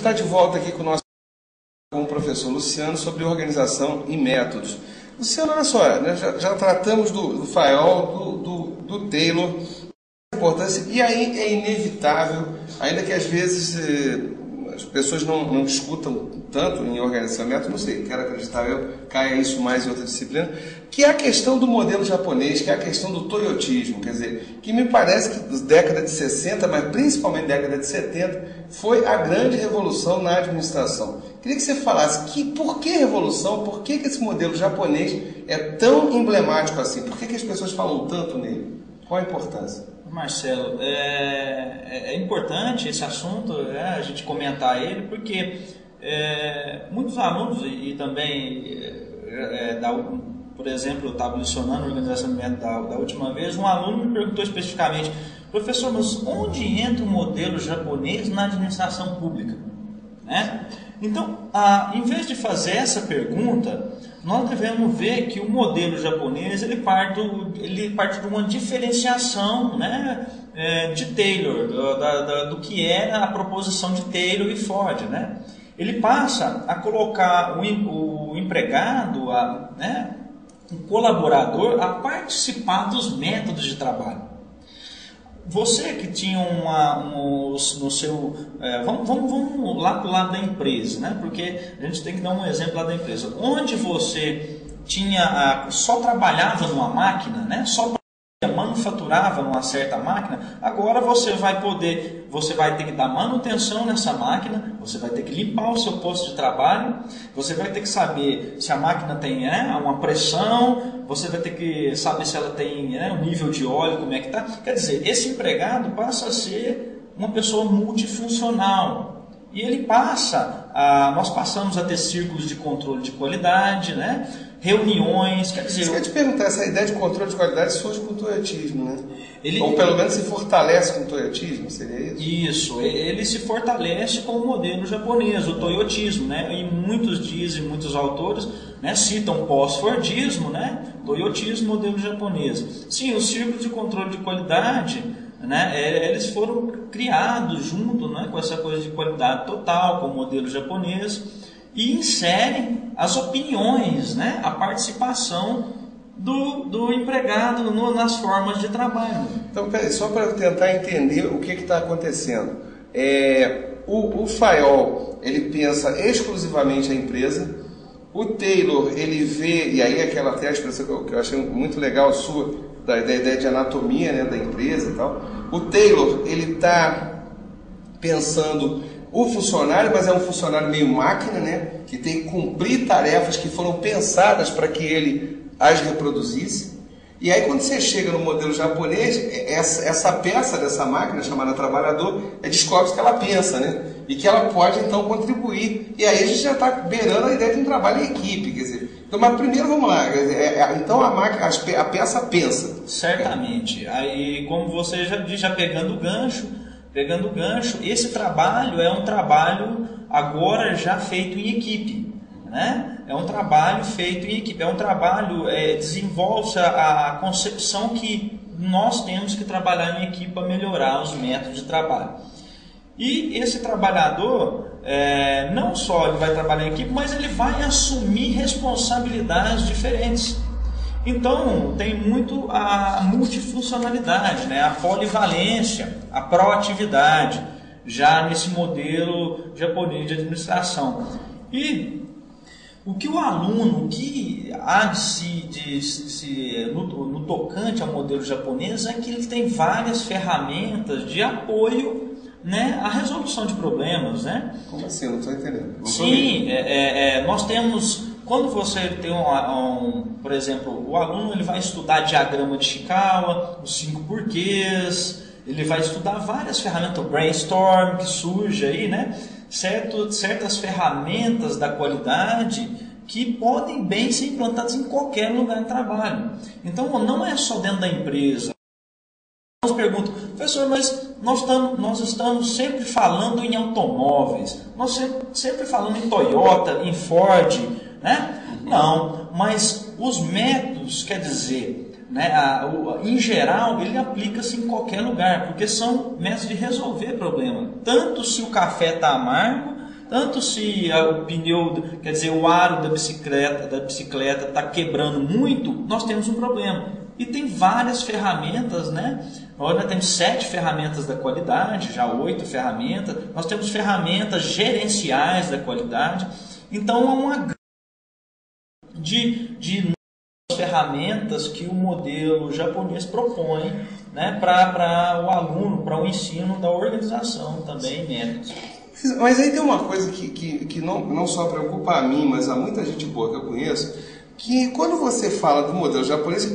está de volta aqui com o professor Luciano sobre organização e métodos. Luciano, olha só, né, já tratamos do Fayol, do Taylor, importância, e aí é inevitável, ainda que às vezes as pessoas não discutam tanto em organização e método, não sei, quero acreditar caia isso mais em outra disciplina, que é a questão do modelo japonês, que é a questão do toyotismo, quer dizer, que me parece que da década de 60, mas principalmente da década de 70, foi a grande revolução na administração. Queria que você falasse por que revolução, por que esse modelo japonês é tão emblemático assim, por que as pessoas falam tanto nele, qual a importância? Marcelo, é importante esse assunto, a gente comentar ele, porque muitos alunos, e também, por exemplo, eu estava lecionando a organização de método da última vez, um aluno me perguntou especificamente: professor, mas onde entra o modelo japonês na administração pública? Né? Então, em vez de fazer essa pergunta, nós devemos ver que o modelo japonês ele parte de uma diferenciação, né, de Taylor, do que era a proposição de Taylor e Ford. Né? Ele passa a colocar o empregado, o colaborador, a participar dos métodos de trabalho. Você que tinha no seu... vamos lá para o lado da empresa, né? Porque a gente tem que dar um exemplo lá da empresa. Onde você só trabalhava numa máquina, né? Só manufaturava numa certa máquina, agora você vai ter que dar manutenção nessa máquina, você vai ter que limpar o seu posto de trabalho, você vai ter que saber se a máquina tem uma pressão, você vai ter que saber se ela tem um nível de óleo, como é que está. Quer dizer, esse empregado passa a ser uma pessoa multifuncional. E ele nós passamos a ter círculos de controle de qualidade, né? Reuniões, quer dizer... Isso que eu ia te perguntar, essa ideia de controle de qualidade surge com o toyotismo, né? Ou pelo menos se fortalece com o toyotismo, seria isso? Isso, ele se fortalece com o modelo japonês, o toyotismo, né? E muitos autores, né, citam pós-fordismo, né? Toyotismo, modelo japonês. Sim, os círculos de controle de qualidade, né, eles foram criados junto, né, com essa coisa de qualidade total, com o modelo japonês, e inserem as opiniões, né, a participação do empregado nas formas de trabalho. Então, peraí, só para tentar entender o que está acontecendo. O Fayol, ele pensa exclusivamente a empresa. O Taylor, ele vê, e aí aquela até a expressão que eu achei muito legal sua, da ideia de anatomia, né, da empresa e tal. O Taylor, ele está pensando o funcionário, mas é um funcionário meio máquina, né, que tem que cumprir tarefas que foram pensadas para que ele as reproduzisse. E aí quando você chega no modelo japonês, essa peça dessa máquina, chamada trabalhador, descobre que ela pensa, né, e que ela pode então contribuir. E aí a gente já está beirando a ideia de um trabalho em equipe, quer dizer. Então, mas primeiro vamos lá, então a peça pensa. Certamente. Aí, como você já disse, pegando o gancho, esse trabalho é um trabalho agora já feito em equipe, né? É um trabalho feito em equipe, é um trabalho, desenvolve a concepção que nós temos que trabalhar em equipe para melhorar os métodos de trabalho. E esse trabalhador, não só ele vai trabalhar em equipe, mas ele vai assumir responsabilidades diferentes. Então, tem muito a multifuncionalidade, né? A polivalência, a proatividade, já nesse modelo japonês de administração. E o que o aluno, há no tocante ao modelo japonês, é que ele tem várias ferramentas de apoio, né, à resolução de problemas. Né? Como assim? Eu não estou entendendo. Sim, nós temos... Quando você tem por exemplo, o aluno ele vai estudar diagrama de Chikawa, os 5 porquês, ele vai estudar várias ferramentas, o brainstorm que surge aí, né? Certas ferramentas da qualidade que podem bem ser implantadas em qualquer lugar de trabalho. Então, não é só dentro da empresa. Nos perguntam, professor, mas nós estamos sempre falando em automóveis, nós sempre falando em Toyota, em Ford, né? Não, mas os métodos, quer dizer, né, em geral, ele aplica-se em qualquer lugar, porque são métodos de resolver problema. Tanto se o café está amargo, Tanto se o pneu, quer dizer, o aro da bicicleta está quebrando muito, nós temos um problema. E tem várias ferramentas, né? Nós temos 7 ferramentas da qualidade, já 8 ferramentas. Nós temos ferramentas gerenciais da qualidade. Então, há uma de ferramentas que o modelo japonês propõe, né, para o aluno, para o ensino da organização também, métodos. Mas aí tem uma coisa que não só preocupa a mim, mas a muita gente boa que eu conheço, que quando você fala do modelo japonês,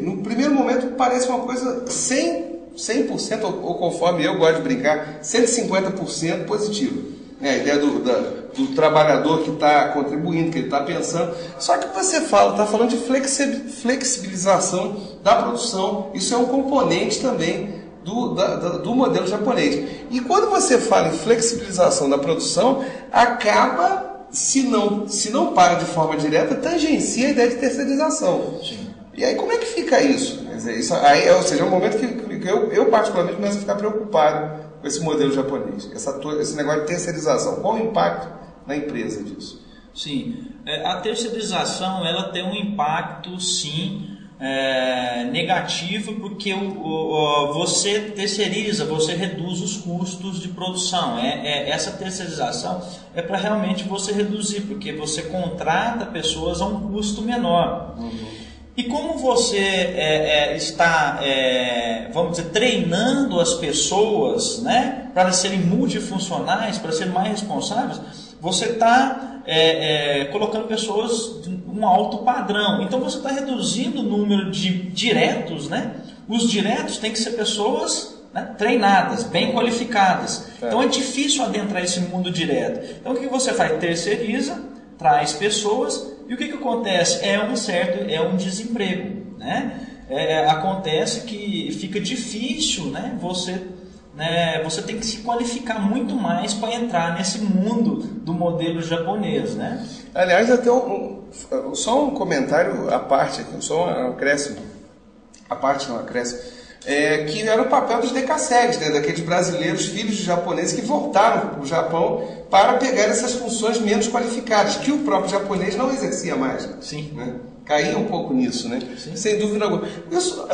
no primeiro momento parece uma coisa 100% ou conforme eu gosto de brincar, 150% positivo. A ideia do trabalhador que está contribuindo, que ele está pensando. Só que você está falando de flexibilização da produção. Isso é um componente também do modelo japonês. E quando você fala em flexibilização da produção, acaba, se não para de forma direta, tangencia a ideia de terceirização. Sim. E aí como é que fica isso? Quer dizer, ou seja, é um momento que eu particularmente começo a ficar preocupado com esse modelo japonês, esse negócio de terceirização. Qual o impacto na empresa disso? Sim, a terceirização ela tem um impacto, sim, negativo, porque você terceiriza, você reduz os custos de produção. Essa terceirização é para realmente você reduzir, porque você contrata pessoas a um custo menor. Uhum. E como você está, vamos dizer, treinando as pessoas, né, para serem multifuncionais, para serem mais responsáveis, você está colocando pessoas de um alto padrão. Então você está reduzindo o número de diretos, né? Os diretos têm que ser pessoas, né, treinadas, bem qualificadas. Então é difícil adentrar esse mundo direto. Então o que você faz? Terceiriza, traz pessoas. E o que acontece? É um desemprego, né? Acontece que fica difícil, né? Você tem que se qualificar muito mais para entrar nesse mundo do modelo japonês, né? Aliás, até só um comentário à parte aqui, só um acréscimo, que era o papel dos decassegues, né? Daqueles brasileiros, filhos de japoneses que voltaram para o Japão para pegar essas funções menos qualificadas, que o próprio japonês não exercia mais. Sim. Né? Caía um pouco nisso, né? Sim. Sem dúvida alguma. Wilson,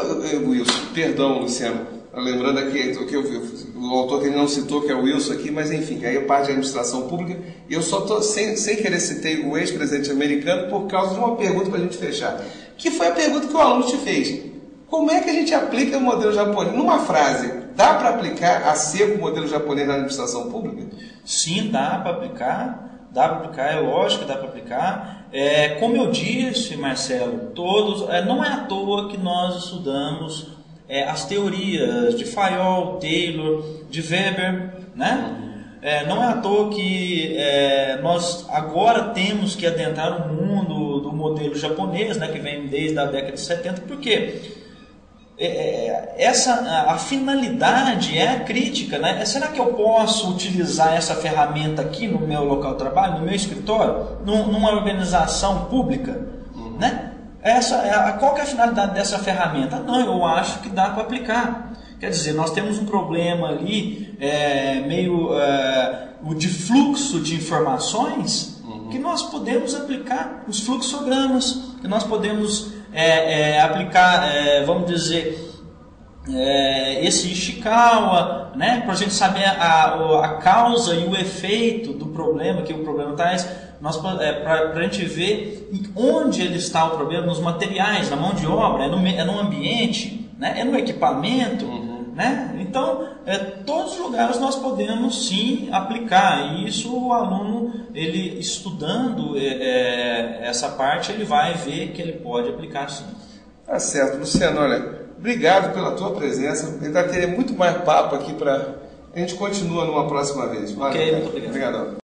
perdão, Luciano, lembrando aqui o autor que ele não citou, que é o Wilson aqui, mas enfim, aí é parte da administração pública, e eu só estou, sem querer citei o ex-presidente americano por causa de uma pergunta para a gente fechar, que foi a pergunta que o aluno te fez. Como é que a gente aplica o modelo japonês? Numa frase, dá para aplicar a seco o modelo japonês na administração pública? Sim, dá para aplicar, é lógico que dá para aplicar. Como eu disse, Marcelo, não é à toa que nós estudamos as teorias de Fayol, Taylor, de Weber, né? Não é à toa que nós agora temos que adentrar o mundo do modelo japonês, né, que vem desde a década de 70, porque a finalidade é a crítica, né? Será que eu posso utilizar essa ferramenta aqui no meu local de trabalho, no meu escritório, numa organização pública, né? Qual que é a finalidade dessa ferramenta? Não, eu acho que dá para aplicar. Quer dizer, nós temos um problema ali, o de fluxo de informações, que nós podemos aplicar os fluxogramas, que nós podemos aplicar, vamos dizer, esse Ishikawa, né, para a gente saber a causa e o efeito do problema que o problema traz, para a gente ver onde ele está o problema, nos materiais, na mão de obra, é no ambiente, né, é no equipamento. Né? Então, todos os lugares nós podemos sim aplicar, e isso o aluno, ele estudando essa parte, ele vai ver que ele pode aplicar sim. Tá certo, Luciano, olha, obrigado pela tua presença, ainda teria muito mais papo aqui a gente continua numa próxima vez. Valeu, ok, muito obrigado. Obrigadão.